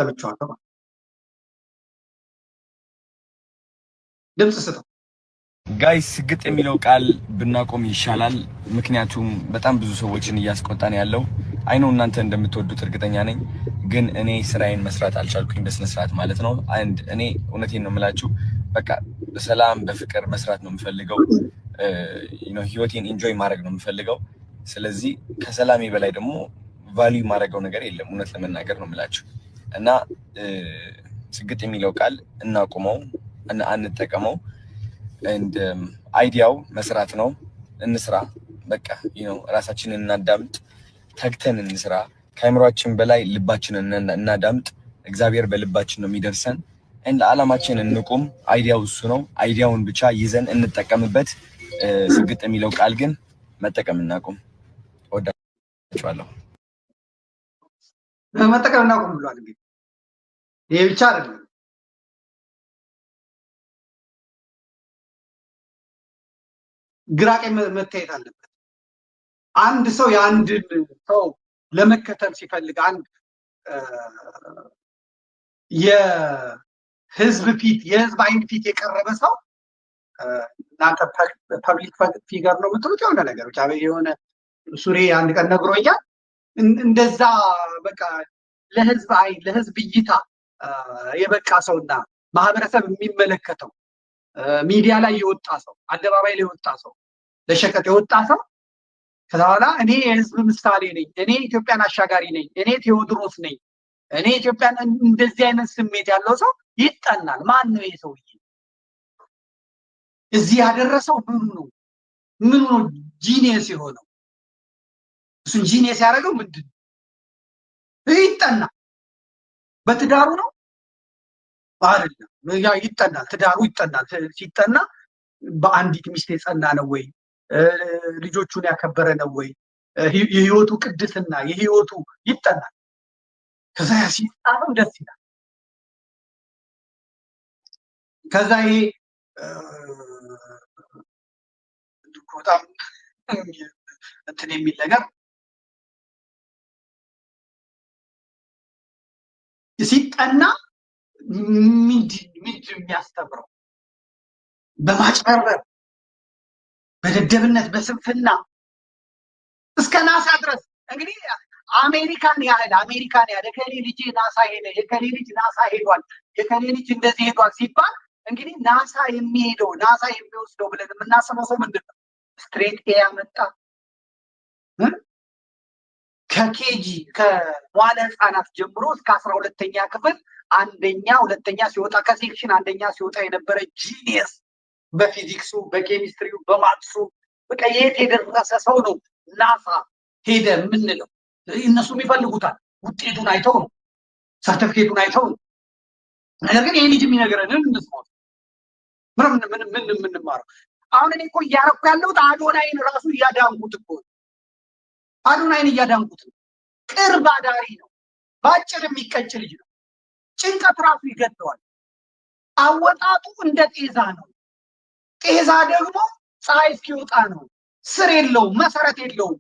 ሰምቻለሁ። ድምጽ ስጠው ጋይስ። ስግጥ የሚለው ቃል ብናቆም ይሻላል። ምክንያቱም በጣም ብዙ ሰዎችን እያስቆጣን ያለው አይኖ እናንተ እንደምትወዱት እርግጠኛ ነኝ። ግን እኔ ስራዬን መስራት አልቻልኩኝ በስነ ስርዓት ማለት ነው። አንድ እኔ እውነቴን ነው የምላችሁ፣ በቃ በሰላም በፍቅር መስራት ነው የምፈልገው። ህይወቴን ኢንጆይ ማድረግ ነው የምፈልገው። ስለዚህ ከሰላሜ በላይ ደግሞ ቫልዩ ማድረገው ነገር የለም። እውነት ለመናገር ነው የምላችሁ እና ስግጥ የሚለው ቃል እናቁመው፣ አንጠቀመው። and አይዲያው መስራት ነው። እንስራ በቃ ራሳችንን እናዳምጥ፣ ተግተን እንስራ። ከአይምሯችን በላይ ልባችንን እናዳምጥ። እግዚአብሔር በልባችን ነው የሚደርሰን። and ዓላማችን እንቁም። አይዲያው እሱ ነው። አይዲያውን ብቻ ይዘን እንጠቀምበት። ስግጥ የሚለው ቃል ግን መጠቀም እናቁም። ወዳችኋለሁ። መጠቀም እናቁም ብሏል። እንግዲህ ይሄ ብቻ አይደለም። ግራቄ መታየት አለበት። አንድ ሰው የአንድን ሰው ለመከተል ሲፈልግ አንድ የህዝብ አይን ፊት የቀረበ ሰው እናንተ ፐብሊክ ፊገር ነው የምትሉት የሆነ ነገር ብቻ የሆነ ሱሬ አንድ ቀን ነግሮኛል። እንደዛ በቃ ለህዝብ እይታ የበቃ ሰውና ማህበረሰብ የሚመለከተው ሚዲያ ላይ የወጣ ሰው፣ አደባባይ ላይ የወጣ ሰው፣ ለሸቀጥ የወጣ ሰው ከዛ በኋላ እኔ የህዝብ ምሳሌ ነኝ፣ እኔ ኢትዮጵያን አሻጋሪ ነኝ፣ እኔ ቴዎድሮስ ነኝ፣ እኔ ኢትዮጵያን እንደዚህ አይነት ስሜት ያለው ሰው ይጠናል። ማን ነው ይሄ ሰውዬ? እዚህ ያደረሰው ምኑ ነው ጂኒየስ የሆነው? እሱን ጂኒየስ ያደረገው ምንድን ነው? ይጠናል። በትዳሩ ነው አይደለም? ያ ይጠናል፣ ትዳሩ ይጠናል። ሲጠና በአንዲት ሚስት የጸና ነው ወይ? ልጆቹን ያከበረ ነው ወይ? የህይወቱ ቅድስና የህይወቱ ይጠናል። ከዛ ያ ሲጣለው ደስ ይላል። ከዛ ይሄ በጣም እንትን የሚል ነገር ሲጠና ምንድን የሚያስተምረው? በማጭበርበር በደደብነት በስንፍና እስከ ናሳ ድረስ እንግዲህ አሜሪካን ያህል የከሌ ልጅ ናሳ ሄደ፣ የከሌ ልጅ ናሳ ሄዷል፣ የከሌ ልጅ እንደዚህ ሄዷል ሲባል እንግዲህ ናሳ የሚወስደው ብለን የምናስበው ሰው ምንድን ነው? ስትሬት ኤ ያመጣ ከኬጂ ከዋለ ህፃናት ጀምሮ እስከ 12ኛ ክፍል አንደኛ ሁለተኛ ሲወጣ ከሴክሽን አንደኛ ሲወጣ የነበረ ጂኒየስ በፊዚክሱ በኬሚስትሪው በማትሱ በቃ የት የደረሰ ሰው ነው ናሳ ሄደ የምንለው። እነሱም ይፈልጉታል። ውጤቱን አይተው ነው፣ ሰርቲፊኬቱን አይተው ነው። ነገር ግን ይሄ ልጅ የሚነግረንን እንስማው። ምን የምንማረው አሁን? እኔ እኮ እያረኩ ያለሁት አዶናይን ራሱ እያዳንኩት እኮ አዶናይን እያዳንኩት ነው። ቅርብ አዳሪ ነው። በአጭር የሚቀጭ ልጅ ነው። ጭንቀት ራሱ ይገደዋል። አወጣጡ እንደ ጤዛ ነው። ጤዛ ደግሞ ፀሐይ እስኪወጣ ነው። ስር የለውም፣ መሰረት የለውም።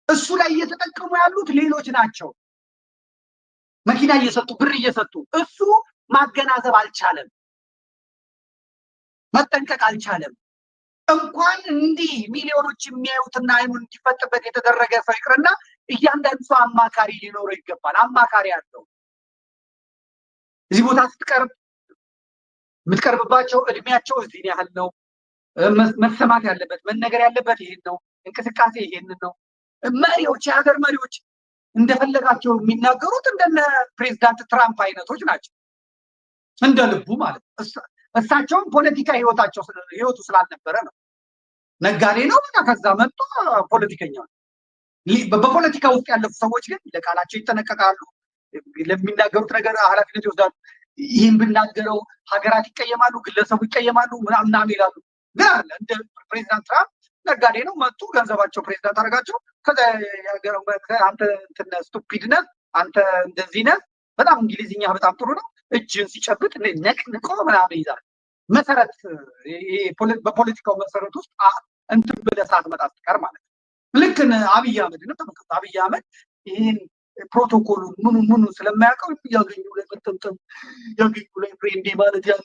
እሱ ላይ እየተጠቀሙ ያሉት ሌሎች ናቸው። መኪና እየሰጡ ብር እየሰጡ እሱ ማገናዘብ አልቻለም፣ መጠንቀቅ አልቻለም። እንኳን እንዲህ ሚሊዮኖች የሚያዩትና አይኑን እንዲፈጥበት የተደረገ ሰው ይቅርና እያንዳንዱ ሰው አማካሪ ሊኖረው ይገባል። አማካሪ አለው። እዚህ ቦታ ስትቀርብ የምትቀርብባቸው እድሜያቸው እዚህ ያህል ነው። መሰማት ያለበት መነገር ያለበት ይሄን ነው። እንቅስቃሴ ይሄንን ነው። መሪዎች፣ የሀገር መሪዎች እንደፈለጋቸው የሚናገሩት እንደነ ፕሬዚዳንት ትራምፕ አይነቶች ናቸው። እንደ ልቡ ማለት ነው። እሳቸውም ፖለቲካ ህይወቱ ስላልነበረ ነው። ነጋዴ ነው። ከዛ መጥቶ ፖለቲከኛ ነው። በፖለቲካ ውስጥ ያለፉ ሰዎች ግን ለቃላቸው ይጠነቀቃሉ። ለሚናገሩት ነገር ኃላፊነት ይወስዳሉ። ይህን ብናገረው ሀገራት ይቀየማሉ፣ ግለሰቡ ይቀየማሉ ምናምን ይላሉ። ግን አለ እንደ ፕሬዚዳንት ትራምፕ ነጋዴ ነው። መጡ፣ ገንዘባቸው ፕሬዚዳንት አደረጋቸው። ከዛ አንተ ስቱፒድ ነህ፣ አንተ እንደዚህ ነህ፣ በጣም እንግሊዝኛ በጣም ጥሩ ነው፣ እጅን ሲጨብጥ ነቅንቆ ምናምን ይዛል። መሰረት በፖለቲካው መሰረት ውስጥ እንትን ብለህ ሳትመጣ ስትቀር ማለት ነው። ልክ አብይ አህመድ ነው። ተመልከቱ፣ አብይ አህመድ ይህን ፕሮቶኮሉን ምኑ ስለማያውቀው ያገኙ ላይ መጠምጠም ያገኙ ላይ ፍሬንዴ ማለት ያ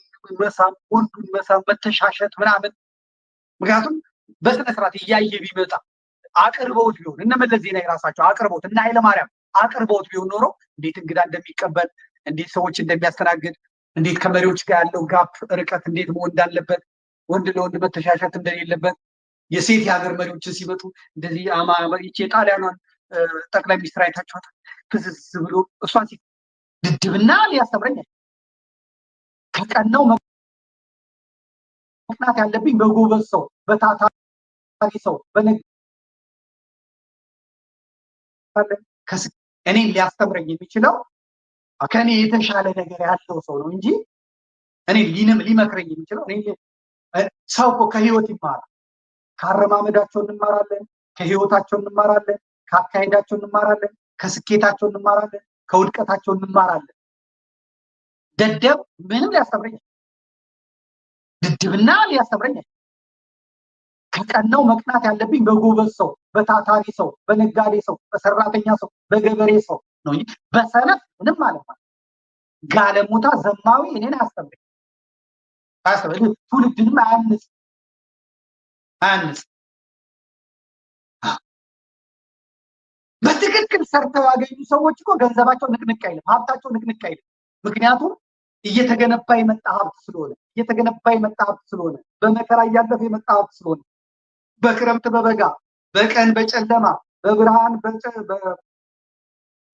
መሳም ወንዱን መሳም መተሻሸት ምናምን ምክንያቱም በስነ ስርዓት እያየ ቢመጣ አቅርበውት ቢሆን እነ መለስ ዜናዊ ራሳቸው አቅርበውት እና ኃይለማርያም አቅርበውት ቢሆን ኖሮ እንዴት እንግዳ እንደሚቀበል እንዴት ሰዎች እንደሚያስተናግድ እንዴት ከመሪዎች ጋር ያለው ጋፕ ርቀት እንዴት መሆን እንዳለበት ወንድ ለወንድ መተሻሸት እንደሌለበት የሴት የሀገር መሪዎችን ሲመጡ እንደዚህ የጣሊያኗን ጠቅላይ ሚኒስትር አይታችኋታል ፍዝዝ ብሎ እሷን ድድብና ሊያስተምረኝ ከቀናው መቅናት ያለብኝ በጎበዝ ሰው በታታሪ ሰው እኔ ሊያስተምረኝ የሚችለው ከኔ የተሻለ ነገር ያለው ሰው ነው እንጂ እኔ ሊመክረኝ የሚችለው እኔ ሰው እኮ ከህይወት ይማራል ካረማመዳቸው እንማራለን ከህይወታቸው እንማራለን ካካሄዳቸው እንማራለን ከስኬታቸው እንማራለን ከውድቀታቸው እንማራለን ደደብ ምንም ሊያስተምረኝ ድድብና ሊያስተምረኝ ከቀናው መቅናት ያለብኝ በጎበዝ ሰው በታታሪ ሰው በነጋዴ ሰው በሰራተኛ ሰው በገበሬ ሰው ነው እንጂ በሰነፍ ምንም ማለት ነው ጋለሞታ ዘማዊ እኔን አያስተምረኝ ትውልድንም አያንጽ በትክክል ሰርተው ያገኙ ሰዎች እኮ ገንዘባቸው ንቅንቅ አይልም ሀብታቸው ንቅንቅ አይልም ምክንያቱም እየተገነባ የመጣ ሀብት ስለሆነ በመከራ እያለፈ የመጣ ሀብት ስለሆነ በክረምት በበጋ በቀን በጨለማ በብርሃን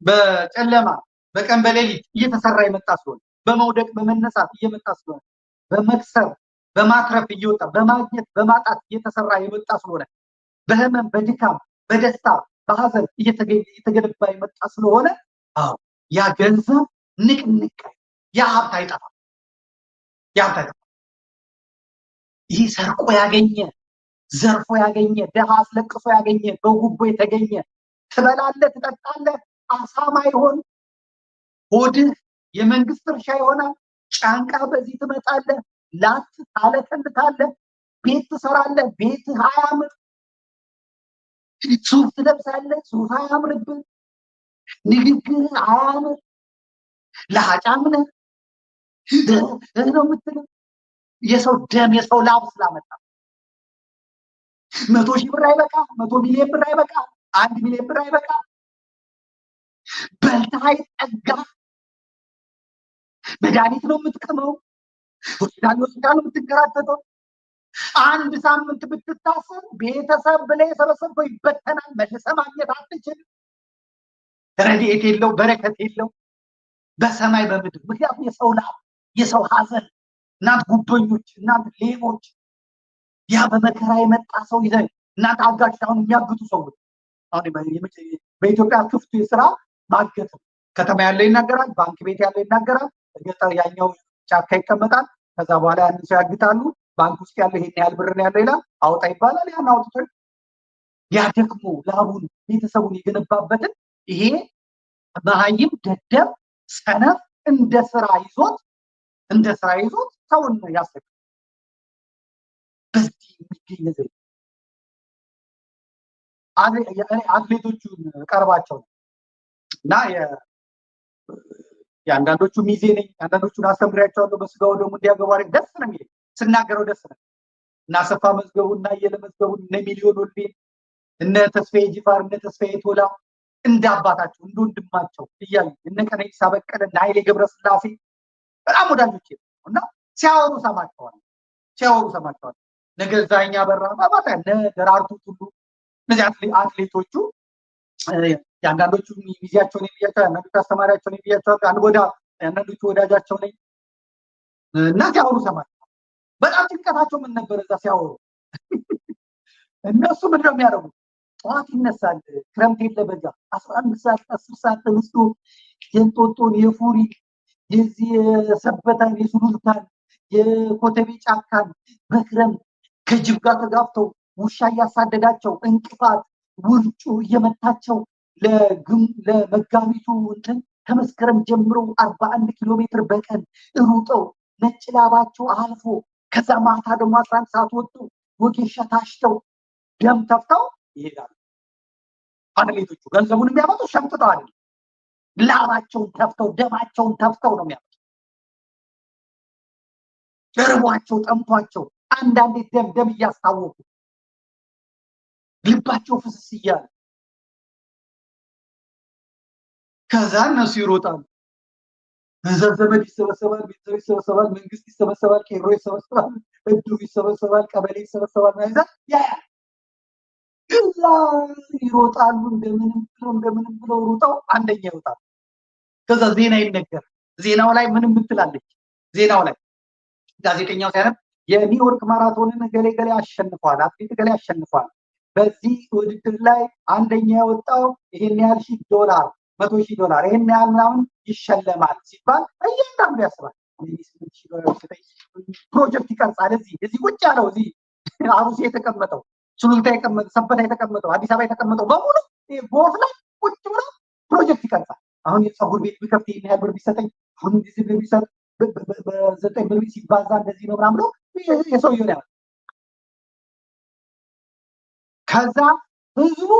በጨለማ በቀን በሌሊት እየተሰራ የመጣ ስለሆነ በመውደቅ በመነሳት እየመጣ ስለሆነ በመክሰር በማትረፍ እየወጣ በማግኘት በማጣት እየተሰራ የመጣ ስለሆነ በህመም በድካም በደስታ በሐዘን እየተገነባ የመጣ ስለሆነ ያ ገንዘብ ንቅንቅ ያ ሀብት አይጠፋም ይህ ሰርቆ ያገኘ ዘርፎ ያገኘ ደሃ አስለቅሶ ያገኘ በጉቦ የተገኘ ትበላለህ ትጠጣለህ አሳማ ይሆን ሆድህ የመንግስት እርሻ ይሆናል ጫንቃ በዚህ ትመጣለህ ላት ታለተልታለህ ቤት ትሰራለህ ቤት አያምር ሱፍ ትለብሳለህ ሱፍ አያምርብህ ንግግር አያምር ለሀጫም ነህ ነው የምትለው የሰው ደም የሰው ላብ ስላመጣ 100,000 ብር አይበቃ 100 ሚሊዮን ብር አይበቃ 1 ሚሊዮን ብር አይበቃ በልተህ አይጠጋ መድኃኒት ነው የምትቀመው ሆስፒታል ነው የምትንከራተተው አንድ ሳምንት ብትታሰር ቤተሰብ ብለህ የሰበሰብከው ይበተናል መልሰህ ማግኘት አትችልም ረድኤት የለው በረከት የለው በሰማይ በምድር ምክንያቱም የሰው ላብ የሰው ሐዘን እናንተ ጉቦኞች እናንተ ሌቦች ያ በመከራ የመጣ ሰው ይዘን እናንተ አጋጭ አሁን የሚያግቱ ሰዎች አሁን በኢትዮጵያ ክፍቱ የስራ ማገት ከተማ ያለው ይናገራል ባንክ ቤት ያለው ይናገራል ገጠር ያኛው ጫካ ይቀመጣል ከዛ በኋላ ያን ሰው ያግታሉ ባንክ ውስጥ ያለው ይሄን ያህል ብር ነው ያለው ይላል አውጣ ይባላል ያን አውጥቶ ያ ደግሞ ላቡን ቤተሰቡን የገነባበትን ይሄ መሀይም ደደብ ሰነፍ እንደ ስራ ይዞት ሰውን ያስለቅ በዚህ የሚገኝ ዘይ አትሌቶቹን ቀርባቸው እና የአንዳንዶቹ ሚዜ ነኝ አንዳንዶቹን አስተምሪያቸዋለሁ በስጋው ደግሞ እንዲያገቡ አድርግ ደስ ነው የሚለኝ ስናገረው ደስ ነው እና ሰፋ መዝገቡ እና የለመዝገቡ እነ ሚሊዮን ወልዴ እነ ተስፋዬ ጂፋር እነ ተስፋዬ ቶላ እንደ አባታቸው እንደ ወንድማቸው እያዩ እነ ቀነኒሳ በቀለ እና ኃይሌ ገብረስላሴ በጣም ወዳጆቼ እና ሲያወሩ ሰማቸዋል ነገዛኛ በራ ባባታ ደራርቱ ሁሉ እነዚህ አትሌቶቹ ያንዳንዶቹ ሚዚያቸውን የሚያቸው ያንዳንዶቹ አስተማሪያቸውን የሚያቸው ያንዳንዶቹ ወዳጃቸው ነኝ እና ሲያወሩ ሰማቸዋል በጣም ጭንቀታቸው ምን ነበር እዛ ሲያወሩ እነሱ ምንድን ነው የሚያደርጉት ጠዋት ይነሳል ክረምት የለ በጋ 11 ሰዓት 10 ሰዓት ተነስቶ የእንጦጦን የፉሪ የዚህ የሰበታን የሱሉልታን የኮተቤ ጫካን በክረምት ከጅብ ጋር ተጋፍተው ውሻ እያሳደዳቸው እንቅፋት ውርጩ እየመታቸው ለመጋቢቱ እንትን ከመስከረም ጀምሮ 41 ኪሎ ሜትር በቀን ሩጠው ነጭ ላባቸው አልፎ ከዛ ማታ ደግሞ 11 ሰዓት ወጥተው ወጌሻ ታሽተው ደም ተፍተው ይሄዳሉ አትሌቶቹ ገንዘቡን የሚያመጡ ሸምጥተው አይደል ላባቸውን ተፍተው ደማቸውን ተፍተው ነው የሚያመጡት። እርቧቸው ጠምቷቸው አንዳንዴ ደም እያስታወቁ ልባቸው ፍስስ እያለ ከዛ እነሱ ይሮጣሉ። እዛ ዘመድ ይሰበሰባል፣ ቤተሰብ ይሰበሰባል፣ መንግስት ይሰበሰባል፣ ቄሮ ይሰበሰባል፣ እድሩ ይሰበሰባል፣ ቀበሌ ይሰበሰባል። ማለት ያ እዛ ይሮጣሉ። እንደምንም ብለው ሩጠው አንደኛ ይወጣል። ከዛ ዜና ይነገር። ዜናው ላይ ምንም ምትላለች? ዜናው ላይ ጋዜጠኛው ሲያነብ የኒውዮርክ ማራቶንን ገሌ አሸንፏል፣ አትሌት ገሌ አሸንፏል፣ በዚህ ውድድር ላይ አንደኛ የወጣው ይሄን ያህል $100 $100,000 ይሄን ያህል ምናምን ይሸለማል ሲባል እያንዳንዱ ያስባል። ፕሮጀክት ይቀርጻል። እዚህ ቁጭ ያለው እዚህ አሩሲ የተቀመጠው፣ ሱሉልታ የተቀመጠው፣ ሰበታ የተቀመጠው፣ አዲስ አበባ የተቀመጠው በሙሉ ቦፍ ላይ ቁጭ ብሎ ፕሮጀክት ይቀርጻል። አሁን የፀጉር ቤት ቢከፍት ይሄን ያህል ብር ቢሰጠኝ፣ አሁን እንደዚህ ብር ቢሰጥ በ9 ብር ሲባዛ እንደዚህ ነው ምናምን ብሎ የሰውየው ነው። ከዛ ህዝቡ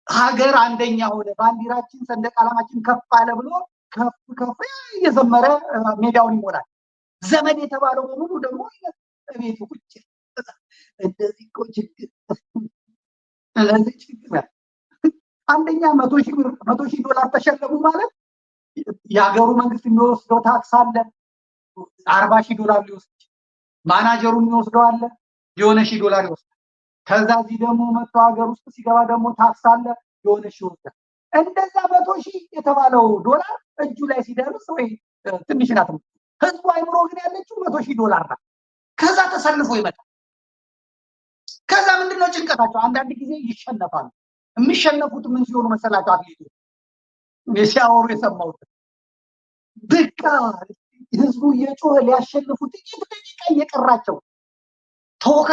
ሀገር አንደኛ ሆነ፣ ባንዲራችን ሰንደቅ ዓላማችን ከፍ አለ ብሎ ከፍ እየዘመረ ሜዳውን ይሞላል። ዘመድ የተባለው በሙሉ ደግሞ ቤቱ ቁጭ እንደዚህ እኮ ችግር አንደኛ $100,000 ተሸለሙ ማለት የሀገሩ መንግስት የሚወስደው ታክስ አለ። $40,000 ሊወስድ፣ ማናጀሩ የሚወስደው አለ የሆነ $1,000 ይወስዳል። ከዛ እዚህ ደግሞ መጥቶ ሀገር ውስጥ ሲገባ ደግሞ ታክስ አለ የሆነ $1,000 ይወስዳል። እንደዛ $100,000 የተባለው ዶላር እጁ ላይ ሲደርስ ወይ ትንሽ ናት። ህዝቡ አይምሮ ግን ያለችው $100,000 ናት። ከዛ ተሰልፎ ይመጣል። ከዛ ምንድነው ጭንቀታቸው? አንዳንድ ጊዜ ይሸነፋሉ። የሚሸነፉት ምን ሲሆኑ መሰላቸው? አትሌቶች ሲያወሩ የሰማሁት በቃ ህዝቡ እየጮኸ ሊያሸንፉ ጥቂት ደቂቃ እየቀራቸው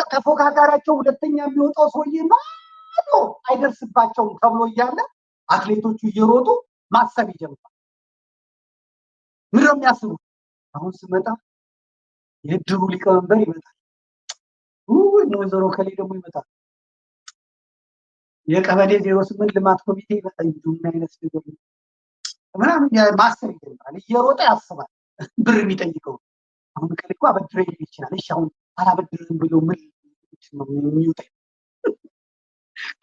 ተፎካካሪያቸው ሁለተኛ የሚወጣው ሰውዬ ማዶ አይደርስባቸውም ተብሎ እያለ አትሌቶቹ እየሮጡ ማሰብ ይጀምራል። ምን ነው የሚያስቡት? አሁን ስመጣ የድሩ ሊቀመንበር ይመጣል፣ ወይዘሮ ከሌ ደግሞ ይመጣል፣ የቀበሌ 08 ልማት ኮሚቴ ይመጣል። ምን አይነት ነገር ምናምን ማሰብ ይጀምራል። እየሮጠ ያስባል። ብር የሚጠይቀው አሁን ከልኩ አበድሬ ይችላል። እሺ አሁን አላበድርም ብሎ ምን ነው የሚውጠኝ?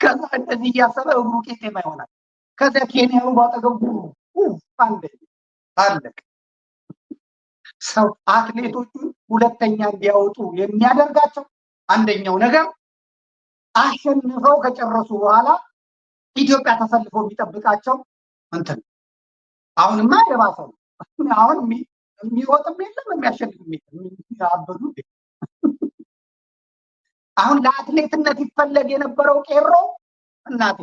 ከዛ እንደዚህ እያሰበ እግሩ ቄጤማ ይሆናል። ከዛ ኬንያው ባጠገቡ አለቅ። ሰው አትሌቶቹን ሁለተኛ እንዲያወጡ የሚያደርጋቸው አንደኛው ነገር አሸንፈው ከጨረሱ በኋላ ኢትዮጵያ ተሰልፈው የሚጠብቃቸው እንትን አሁንማ የባሰው አሁን የሚወጥም የለም የሚያሸንፍም የለም። አበዱ። አሁን ለአትሌትነት ይፈለግ የነበረው ቄሮ እናቴ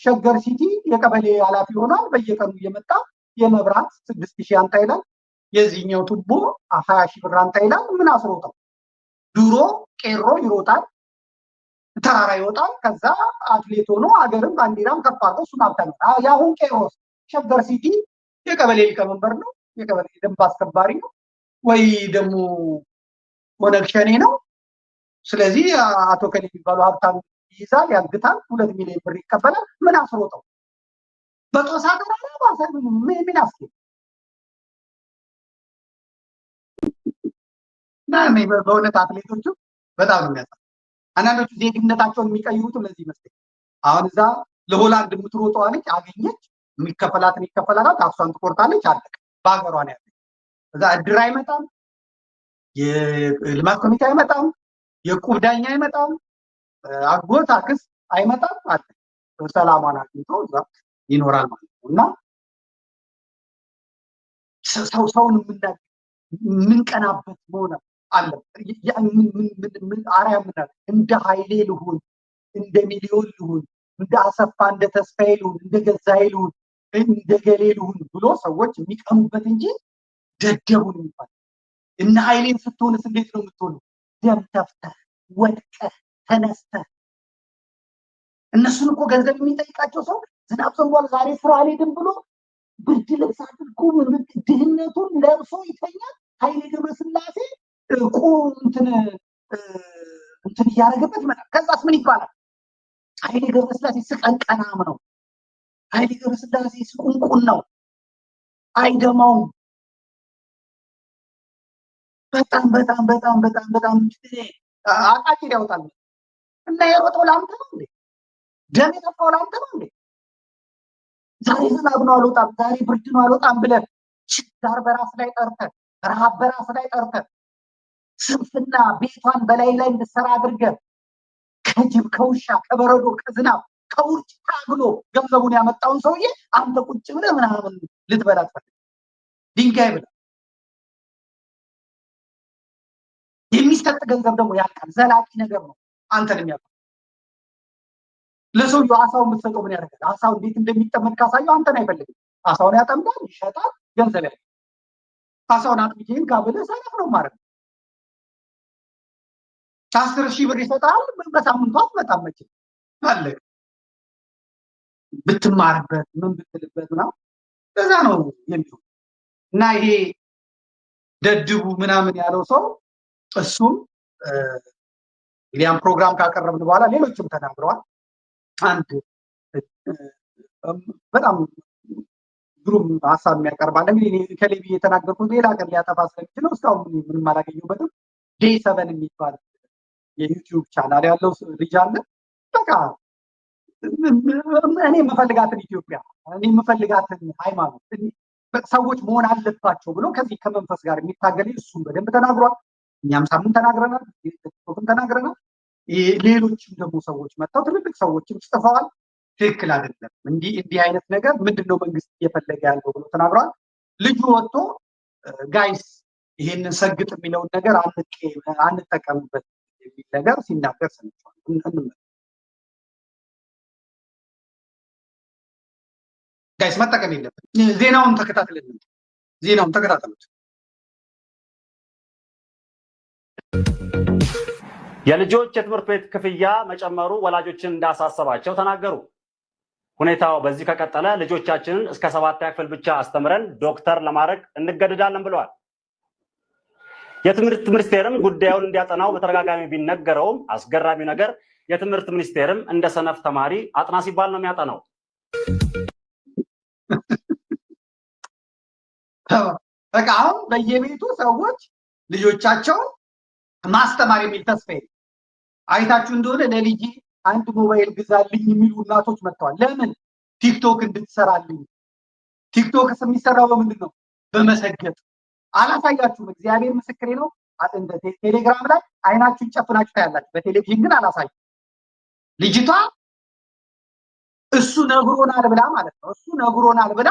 ሸገር ሲቲ የቀበሌ ኃላፊ ሆኗል። በየቀኑ እየመጣ የመብራት 6,000 አንተ ይላል፣ የዚህኛው ቱቦ 20,000 ብር አንተ ይላል። ምን አስሮጠው? ድሮ ቄሮ ይሮጣል፣ ተራራ ይወጣል፣ ከዛ አትሌት ሆኖ ሀገርም ባንዲራም ከፍ አድርጎ እሱን ሀብታም ነው። የአሁን ቄሮስ ሸገር ሲቲ የቀበሌ ሊቀመንበር ነው፣ የቀበሌ ደንብ አስከባሪ ነው፣ ወይ ደግሞ ኦነግ ሸኔ ነው። ስለዚህ አቶ ከሌ የሚባሉ ሀብታም ይይዛል፣ ያግታል፣ 2 ሚሊዮን ብር ይቀበላል። ምን አስሮጠው? በጦሳ ተራራ ባሰ ምን አስኬ በእውነት አትሌቶቹ በጣም ነው የሚያሳዝኑት። አንዳንዶቹ ዜግነታቸውን የሚቀይሩት ለዚህ ይመስለኛል። አሁን እዛ ለሆላንድ የምትሮጠዋ ልጅ አገኘች፣ የሚከፈላትን ይከፈላታል፣ ታክሷን ትቆርጣለች፣ አለቀ። በሀገሯ ነው ያለች። እዛ እድር አይመጣም፣ የልማት ኮሚቴ አይመጣም፣ የዕቁብ ዳኛ አይመጣም፣ አጎት አክስት አይመጣም። አለ ሰላሟን አግኝቶ እዛ ይኖራል ማለት ነው። እና ሰውን የምንቀናበት መሆን አለ። አርአያ ምናል እንደ ኃይሌ ልሁን፣ እንደ ሚሊዮን ልሁን፣ እንደ አሰፋ እንደ ተስፋዬ ልሁን፣ እንደ ገዛዬ ልሁን፣ እንደ ገሌ ልሁን ብሎ ሰዎች የሚቀኑበት እንጂ ደደቡን የሚባል እና ኃይሌን ስትሆንስ እንዴት ነው የምትሆነው? ደም ተፍተህ ወድቀህ ተነስተህ። እነሱን እኮ ገንዘብ የሚጠይቃቸው ሰው ዝናብ ዘንቧል ዛሬ ስራ አልሄድም ብሎ ብርድ ልብስ አድርጎ ድህነቱን ለብሶ ይተኛል። ኃይሌ ገብረስላሴ እንትን እያደረገበት ይመጣል። ከዛስ ምን ይባላል? ኃይሌ ገብረስላሴ ስቀንቀናም ነው። ኃይሌ ገብረስላሴ ስቁንቁን ነው አይደማው በጣም አቃቂ ያወጣል እና የሮጠው ላንተ ነው እንዴ ደም የጠፋው ላንተ ነው እንዴ ዛሬ ዝናብ ነው አልወጣም ዛሬ ብርድ ነው አልወጣም ብለህ ችግር በራስ ላይ ጠርተህ ረሃብ በራስ ላይ ጠርተህ ስንፍና ቤቷን በላይ እንድትሰራ አድርገህ ከጅብ ከውሻ ከበረዶ ከዝናብ ከውርጭ ታግሎ ገንዘቡን ያመጣውን ሰውዬ አንተ ቁጭ ብለህ ምናምን ልትበላ ትፈልግ ድንጋይ ብለህ የሚሰጥ ገንዘብ ደግሞ ያልቃል ዘላቂ ነገር ነው አንተን የሚያውቀው ለሰውየው አሳውን የምትሰጠው ምን ያደርጋል አሳው እንዴት እንደሚጠመድ ካሳየው አንተን አይፈልግም አሳውን ያጠምዳል ይሸጣል ገንዘብ ያለው አሳውን አጥብቄን ጋብለ ሰነፍ ነው ማለት 10,000 ብር ይሰጣል በሳምንቱ አትመጣም መቼ አለ ብትማርበት ምን ብትልበት ነው ለዛ ነው የሚለው እና ይሄ ደድቡ ምናምን ያለው ሰው እሱም ሊያን ፕሮግራም ካቀረብን በኋላ ሌሎችም ተናግረዋል አንድ በጣም ግሩም ሐሳብ የሚያቀርባል እንግዲህ ከሌቢ የተናገርኩት ሌላ ቀን ሊያጠፋ ስለሚችል ነው እስካሁን ምንም አላገኘሁበትም ዴይ 7 የሚባል የዩቲዩብ ቻናል ያለው ልጅ አለ በቃ እኔ የምፈልጋትን ኢትዮጵያ እኔ የምፈልጋትን ሃይማኖት ሰዎች መሆን አለባቸው ብሎ ከዚህ ከመንፈስ ጋር የሚታገል እሱም በደንብ ተናግሯል እኛም ሳምንት ተናግረናል ተናግረናል ሌሎችም ደግሞ ሰዎች መጣው ትልልቅ ሰዎችም ጽፈዋል ትክክል አይደለም እንዲህ አይነት ነገር ምንድነው መንግስት እየፈለገ ያለው ብሎ ተናግሯል ልጁ ወጥቶ ጋይስ ይሄንን ሰግጥ የሚለውን ነገር አንጠቀምበት የሚል ነገር ሲናገር ሰምቻለሁ ጋይስ መጠቀም የለብን ዜናውን ተከታተሉት የልጆች የትምህርት ቤት ክፍያ መጨመሩ ወላጆችን እንዳሳሰባቸው ተናገሩ ሁኔታው በዚህ ከቀጠለ ልጆቻችንን እስከ 7ኛ ክፍል ብቻ አስተምረን ዶክተር ለማድረግ እንገደዳለን ብለዋል የትምህርት ሚኒስቴርም ጉዳዩን እንዲያጠናው በተረጋጋሚ ቢነገረውም አስገራሚ ነገር የትምህርት ሚኒስቴርም እንደ ሰነፍ ተማሪ አጥና ሲባል ነው የሚያጠናው በቃ አሁን በየቤቱ ሰዎች ልጆቻቸው ማስተማር የሚል ተስፋ አይታችሁ እንደሆነ ለልጅ አንድ ሞባይል ግዛልኝ የሚሉ እናቶች መጥተዋል ለምን ቲክቶክ እንድትሰራልኝ ቲክቶክስ የሚሰራው በምንድን ነው በመሰገጥ አላሳያችሁም እግዚአብሔር ምስክሬ ነው እንደ ቴሌግራም ላይ አይናችሁን ጨፍናችሁ ታያላችሁ በቴሌቪዥን ግን አላሳዩ ልጅቷ እሱ ነግሮናል ብላ ማለት ነው እሱ ነግሮናል ብላ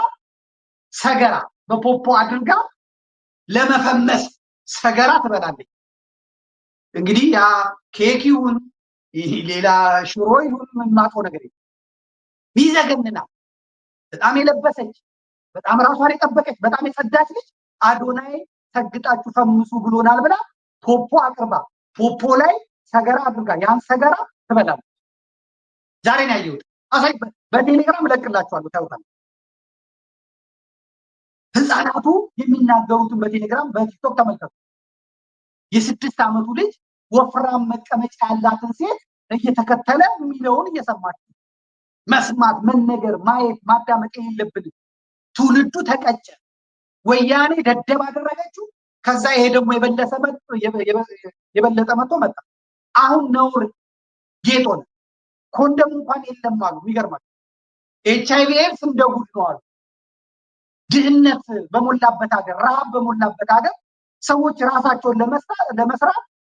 ሰገራ በፖፖ አድርጋ ለመፈመስ ሰገራ ትበላለች እንግዲህ ያ ኬኪውን ሌላ ሽሮ ይሁን ማጣው ነገር ይዘገንና በጣም የለበሰች በጣም ራሷን የጠበቀች በጣም የጸዳች ልጅ አዶናይ ሰግጣችሁ ፈምሱ ብሎናል ብላ ፖፖ አቅርባ ፖፖ ላይ ሰገራ አድርጋ ያን ሰገራ ትበላለች ዛሬ ነው ያየሁት አሳይ በቴሌግራም ለቅላችኋለሁ ታውቃላችሁ ህፃናቱ የሚናገሩትን በቴሌግራም በቲክቶክ ተመልከቱ የ6 ዓመቱ ልጅ ወፍራም መቀመጫ ያላትን ሴት እየተከተለ የሚለውን እየሰማችሁ መስማት መነገር ማየት ማዳመጥ የለብን ትውልዱ ተቀጨ ወያኔ ደደብ አደረገችው ከዛ ይሄ ደግሞ የበለጠ መጣ አሁን ነውር ጌጦ ነው ኮንደም እንኳን የለም አሉ ይገርማል ኤችአይቪ ኤድስ እንደጉድ ነው አሉ ድህነት በሞላበት ሀገር ረሃብ በሞላበት ሀገር ሰዎች ራሳቸውን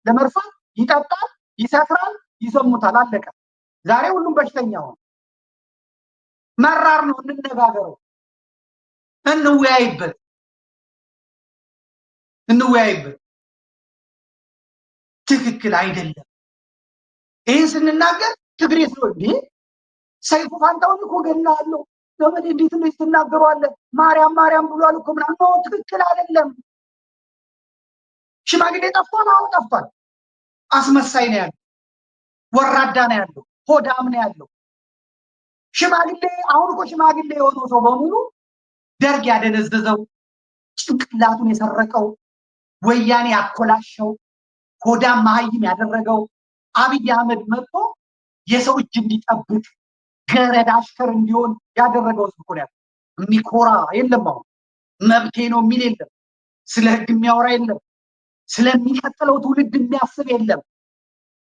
ለመርሳት ይጠጣል ይሰክራል ይዘሙታል አለቀ ዛሬ ሁሉም በሽተኛ ሆነ መራር ነው እንነጋገረው እንወያይበት ትክክል አይደለም ይሄን ስንናገር ትግሬ ነው እንዴ ሰይፉ ፋንታውን እኮ ገናለው ለምን እንዴት ነው ይተናገራለ ማርያም ብሏል እኮ ምናምን ነው ትክክል አይደለም ሽማግሌ ጠፍቷል አስመሳይ ነው ያለው ወራዳ ነው ያለው ሆዳም ነው ያለው ሽማግሌ አሁን እኮ ሽማግሌ የሆነው ሰው በሙሉ ደርግ ያደነዘዘው ጭንቅላቱን የሰረቀው ወያኔ ያኮላሸው ሆዳም ማህይም ያደረገው አብይ አህመድ መጥቶ የሰው እጅ እንዲጠብቅ ገረድ አሽከር እንዲሆን ያደረገው ህዝብ እኮ ነው። የሚኮራ የለም። አሁን መብቴ ነው የሚል የለም። ስለ ህግ የሚያወራ የለም። ስለሚቀጥለው ትውልድ የሚያስብ የለም።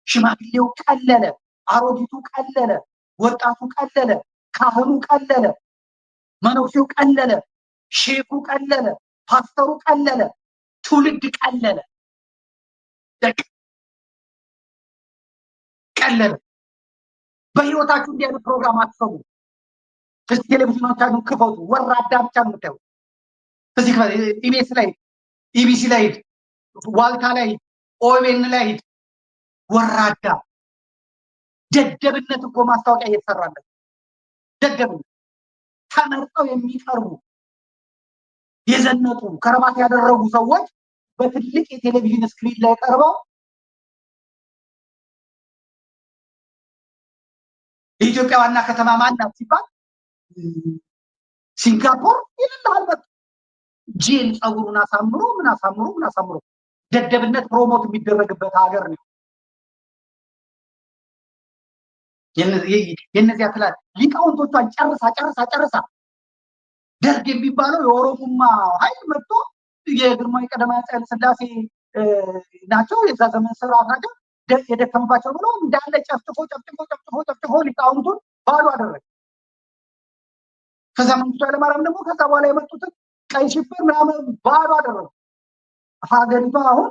ሽማግሌው ቀለለ፣ አሮጊቱ ቀለለ፣ ወጣቱ ቀለለ፣ ካህኑ ቀለለ፣ መነኩሴው ቀለለ፣ ሼኩ ቀለለ፣ ፓስተሩ ቀለለ፣ ትውልድ ቀለለ። ቀለለ። በህይወታችሁ እንዲህ አይነት ፕሮግራም አትሰሙ። እስቲ ቴሌቪዥኖቻችሁን ክፈቱ። ወራዳ ብቻ ነው የምታዩት። እዚህ ኢቢኤስ ላይ፣ ኢቢሲ ላይ፣ ዋልታ ላይ፣ ኦቤን ላይ ወራዳ ደደብነት እኮ ማስታወቂያ እየተሰራለት ደደብነት። ተመርጠው የሚቀርቡ የዘነጡ ከረባት ያደረጉ ሰዎች በትልቅ የቴሌቪዥን ስክሪን ላይ ቀርበው የኢትዮጵያ ዋና ከተማ ማን ናት ሲባል ሲንጋፖር ይልልሃል። በቃ ጄል ጸጉሩን አሳምሮ ምን አሳምሮ ደደብነት ፕሮሞት የሚደረግበት ሀገር ነው። የነዚያ ትላል ሊቃውንቶቿን ጨርሳ ደርግ የሚባለው የኦሮሞማ ኃይል መጥቶ የግርማዊ ቀዳማዊ ኃይለ ሥላሴ ናቸው የዛ ዘመን ስርዓት ናቸው የደከመባቸው ብሎ እንዳለ ጨፍጭፎ ሊቃውንቱን ባዶ አደረገ። ከዛ መንግስቱ ኃይለማርያም ደግሞ ከዛ በኋላ የመጡትን ቀይ ሽብር ምናምን ባዶ አደረጉ። ሀገሪቷ አሁን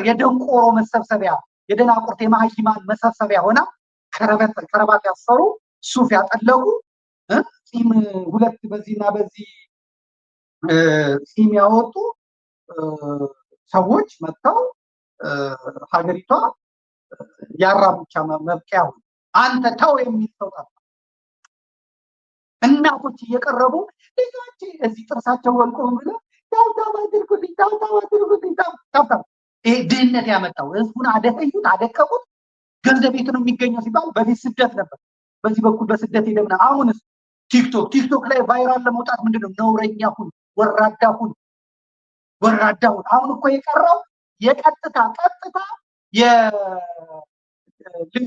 የደንቆሮ መሰብሰቢያ የደናቁርት የማህይማን መሰብሰቢያ ሆና ከረባት ያሰሩ ሱፍ ያጠለቁ ፂም ሁለት በዚህና በዚህ ፂም ያወጡ ሰዎች መጥተው ሀገሪቷ ያራሙቻ መብቂያ ሆነ። አንተ ተው የሚል ሰው ጠፋ። እናቶች እየቀረቡ ልጆች እዚህ ጥርሳቸው ወልቆ ብለው ታውታው አድርጉልኝ ይሄ ድህነት ያመጣው ህዝቡን አደህዩት፣ አደቀቁት። ገንዘብ የት ነው የሚገኘው ሲባል በፊት ስደት ነበር። በዚህ በኩል በስደት ሄደምና አሁንስ ቲክቶክ ላይ ቫይራል ለመውጣት ምንድነው? ነውረኛ ሁን፣ ወራዳ ሁን። አሁን እኮ የቀረው የቀጥታ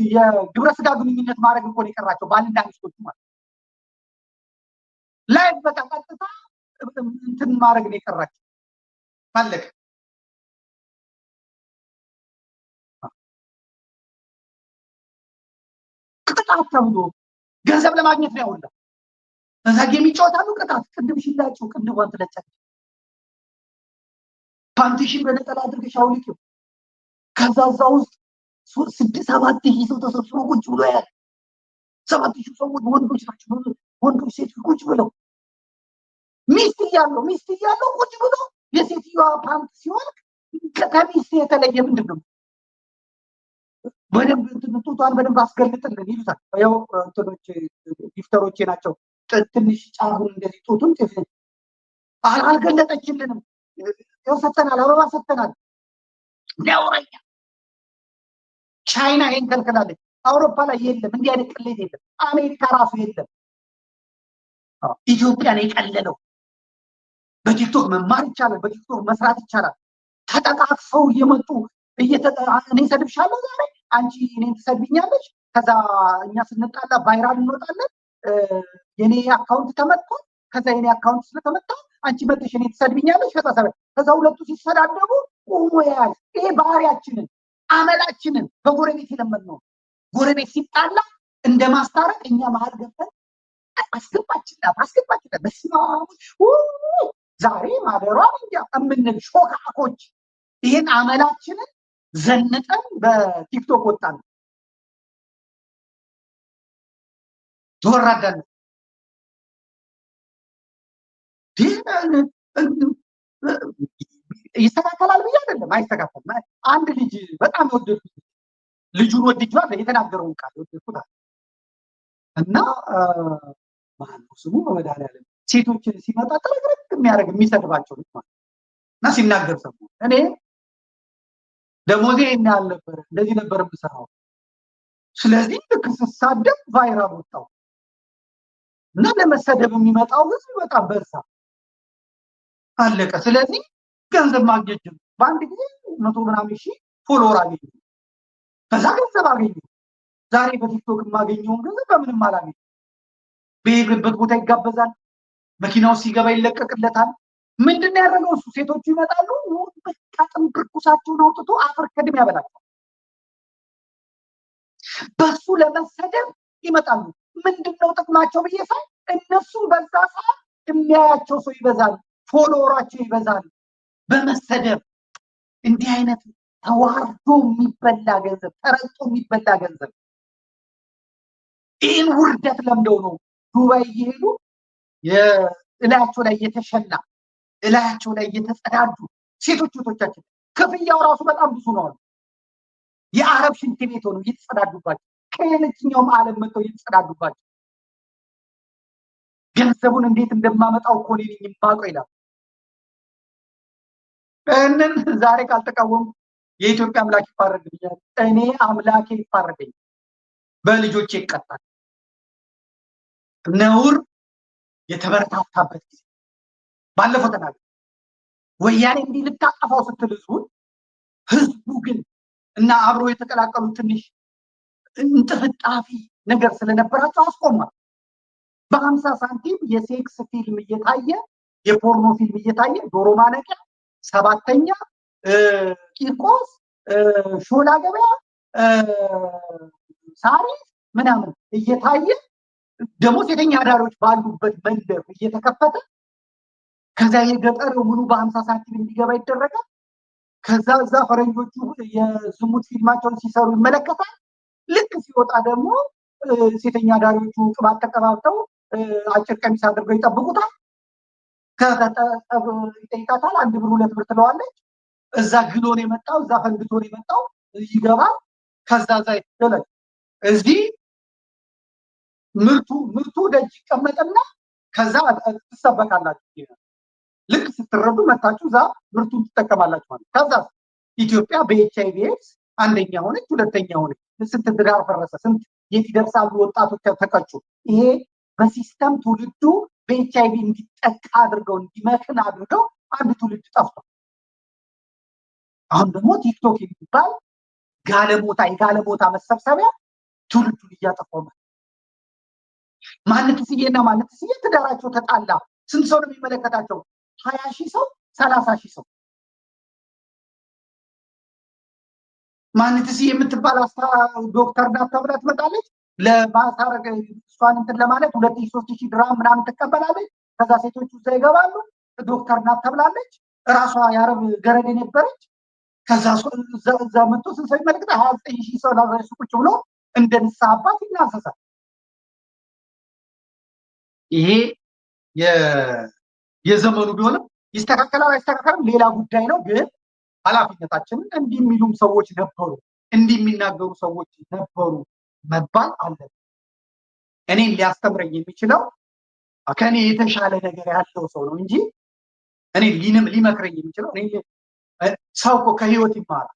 የግብረ ስጋ ግንኙነት ማድረግ እኮ ነው የቀራቸው ባልና ሚስቶች ማለት ላይ በቃ ቀጥታ እንትን ማድረግ ነው የቀራቸው። ፈለግ ቅጣት ተብሎ ገንዘብ ለማግኘት ነው ያውላ እዛ ጌም ይጫወታሉ። ቅጣት ቅድም ሽላጭው ቅድቧን ትለጫለች። ፓንቲሽን በነጠላ አድርገሽ አውልቂው። ከዛ ውስጥ 6-7 ሰው ተሰብስቦ ቁጭ ብሎ ያለ 7 ሰዎች ወንዶች ናቸው። ወንዶች ሴት ቁጭ ብለው ሚስት እያለው ቁጭ ብሎ የሴትዮዋ ፓንት ሲወልቅ ከሚስት የተለየ ምንድን ነው? በደንብ ጡቷን በደንብ አስገልጥልን ይሉታል። ያው እንትኖች ጊፍተሮቼ ናቸው። ትንሽ ጫፉን እንደዚህ ጡቱን አልገለጠችልንም። ያው ሰተናል፣ አበባ ሰተናል። ነውረኛ ቻይና ይሄን ከልክላለች። አውሮፓ ላይ የለም፣ እንዲህ አይነት ቅሌት የለም። አሜሪካ ራሱ የለም። ኢትዮጵያ ነው የቀለለው። በቲክቶክ መማር ይቻላል፣ በቲክቶክ መስራት ይቻላል። ተጠቃቅፈው እየመጡ እኔ ሰድብሻለሁ ዛሬ አንቺ እኔን ትሰድብኛለች። ከዛ እኛ ስንጣላ ቫይራል እንወጣለን። የኔ አካውንት ተመቷል። ከዛ የኔ አካውንት ስለተመታ አንቺ መጥተሽ እኔ ትሰድብኛለች። ከዛ ሁለቱ ሲሰዳደቡ ቆሞ ያያል። ይሄ ባህሪያችንን አመላችንን በጎረቤት የለመድነው። ጎረቤት ሲጣላ እንደ ማስታረቅ እኛ መሀል ገብተን አስገባችላት በስመ አብ ዛሬ ማደሯን እንጃ የምንል ሾካኮች ይሄን አመላችንን ዘንጠን በቲክቶክ ወጣን። ተወራዳን ይስተካከላል ብዬ አይደለም፣ አይስተካከልም። አንድ ልጅ በጣም የወደድኩት ልጁን ወድጄዋለሁ፣ የተናገረውን ቃል ወደድኩት እና ማነው ስሙ በመድኃኒዓለም ሴቶችን ሲመጣ ጥርግርግ የሚያደርግ የሚሰድባቸው ልጅ ማለት እና ሲናገር ሰሙ። እኔ ደሞዜ እና ያልነበረ እንደዚህ ነበር የምሰራው። ስለዚህ ልክ ስሳደብ ቫይራል ወጣው እና ለመሰደብ የሚመጣው ህዝብ በጣም በዛ አለቀ። ስለዚህ ገንዘብ ማግኘት ጀመርኩ። በአንድ ጊዜ 100 ምናምን ሺህ ፎሎወር አገኘሁ። ከዛ ገንዘብ አገኘሁ። ዛሬ በቲክቶክ የማገኘውን ገንዘብ በምንም አላገኝም። በሄድበት ቦታ ይጋበዛል፣ መኪናው ሲገባ ይለቀቅለታል። ምንድነው ያደረገው እሱ? ሴቶቹ ይመጣሉ፣ በቃ ጥንቅርኩሳቸውን አውጥቶ አፈር ከድሜ ያበላቸዋል። በሱ ለመሰደብ ይመጣሉ። ምንድነው ጥቅማቸው ብዬ ሳይ እነሱ በዛ ሰዓት የሚያያቸው ሰው ይበዛል፣ ፎሎወራቸው ይበዛል። በመሰደብ እንዲህ አይነት ተዋርዶ የሚበላ ገንዘብ፣ ተረግጦ የሚበላ ገንዘብ ይህን ውርደት ለምደው ነው ዱባይ እየሄዱ እላያቸው ላይ እየተሸና እላያቸው ላይ እየተጸዳዱ ሴቶች እህቶቻችን ክፍያው ራሱ በጣም ብዙ ነው። የአረብ ሽንት ቤት ሆነው እየተጸዳዱባቸው ከየትኛውም ዓለም መጥተው እየተጸዳዱባቸው ገንዘቡን እንዴት እንደማመጣው እኮ እኔ ነኝ የማውቀው ይላል። እንን ዛሬ ካልተቃወሙ የኢትዮጵያ አምላክ ይፋረድብኛል። እኔ አምላኬ ይፋረደኝ፣ በልጆቼ ይቀጣል። ነውር የተበረታታበት ጊዜ ባለፈው ተናገር ወያኔ እንዲህ ልታጠፋው ስትል ህዝቡ ግን እና አብሮ የተቀላቀሉ ትንሽ እንጥፍጣፊ ነገር ስለነበራቸው አስቆሟል። በ50 ሳንቲም የሴክስ ፊልም እየታየ የፖርኖ ፊልም እየታየ ዶሮ ማነቂያ፣ ሰባተኛ፣ ቂርቆስ፣ ሾላ ገበያ፣ ሳሪስ ምናምን እየታየ ደግሞ ሴተኛ አዳሪዎች ባሉበት መንደር እየተከፈተ ከዛ የገጠረው ምኑ በ50 ሳንቲም እንዲገባ ይደረጋል። ከዛ እዛ ፈረንጆቹ የዝሙት ፊልማቸውን ሲሰሩ ይመለከታል። ልክ ሲወጣ ደግሞ ሴተኛ አዳሪዎቹ ቅባት ተቀባብተው አጭር ቀሚስ አድርገው ይጠብቁታል። ይጠይቃታል። 1 ብር 2 ብር ትለዋለች። እዛ ግሎን የመጣው እዛ ፈንድቶን የመጣው ይገባል። ከዛ ይተለ እዚህ ምርቱ ደጅ ይቀመጥና ከዛ ትሰበካላችሁ። ልክ ስትረዱ መታችሁ እዛ ምርቱን ትጠቀማላችሁ ማለት። ከዛ ኢትዮጵያ በኤችአይቪ ኤድስ አንደኛ ሆነች፣ ሁለተኛ ሆነች። ስንት ትዳር ፈረሰ፣ ስንት የት ይደርሳሉ ወጣቶች ተቀጩ። ይሄ በሲስተም ትውልዱ በኤችአይቪ እንዲጠቃ አድርገው እንዲመክን አድርገው አንድ ትውልድ ጠፍቷል። አሁን ደግሞ ቲክቶክ የሚባል የጋለሞታ መሰብሰቢያ ትውልዱን እያጠፋው ነው። ማንትስዬና ማንትስዬ ትዳራቸው ተጣላ። ስንት ሰው ነው የሚመለከታቸው? 20,000 ሰው፣ 30,000 ሰው። ማንትስዬ የምትባል ዶክተር ናት ተብላ ትመጣለች። ለማሳረግ እሷን እንትን ለማለት 2,000 3,000 ድራም ምናምን ትቀበላለች። ከዛ ሴቶቹ እዛ ይገባሉ። ዶክተር ናት ተብላለች። እራሷ የአረብ ገረድ የነበረች። ከዛ እዛ መጥቶ ስንት ሰው ይመለከታል? 29,000 ሰው ላዛሬ ቁጭ ብሎ እንደ ንስሐ አባት ይናዘዛል። ይሄ የዘመኑ ቢሆንም ይስተካከላል አይስተካከልም ሌላ ጉዳይ ነው። ግን ኃላፊነታችንን እንዲህ የሚሉም ሰዎች ነበሩ፣ እንዲህ የሚናገሩ ሰዎች ነበሩ መባል አለበት። እኔን ሊያስተምረኝ የሚችለው ከኔ የተሻለ ነገር ያለው ሰው ነው እንጂ እኔ ሊመክረኝ የሚችለው ሰው እኮ ከህይወት ይማራል።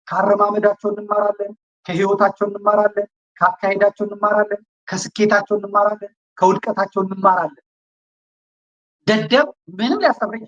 ከአረማመዳቸው እንማራለን፣ ከህይወታቸው እንማራለን፣ ከአካሄዳቸው እንማራለን፣ ከስኬታቸው እንማራለን፣ ከውድቀታቸው እንማራለን። ደደብ ምንም ሊያስተምረኝ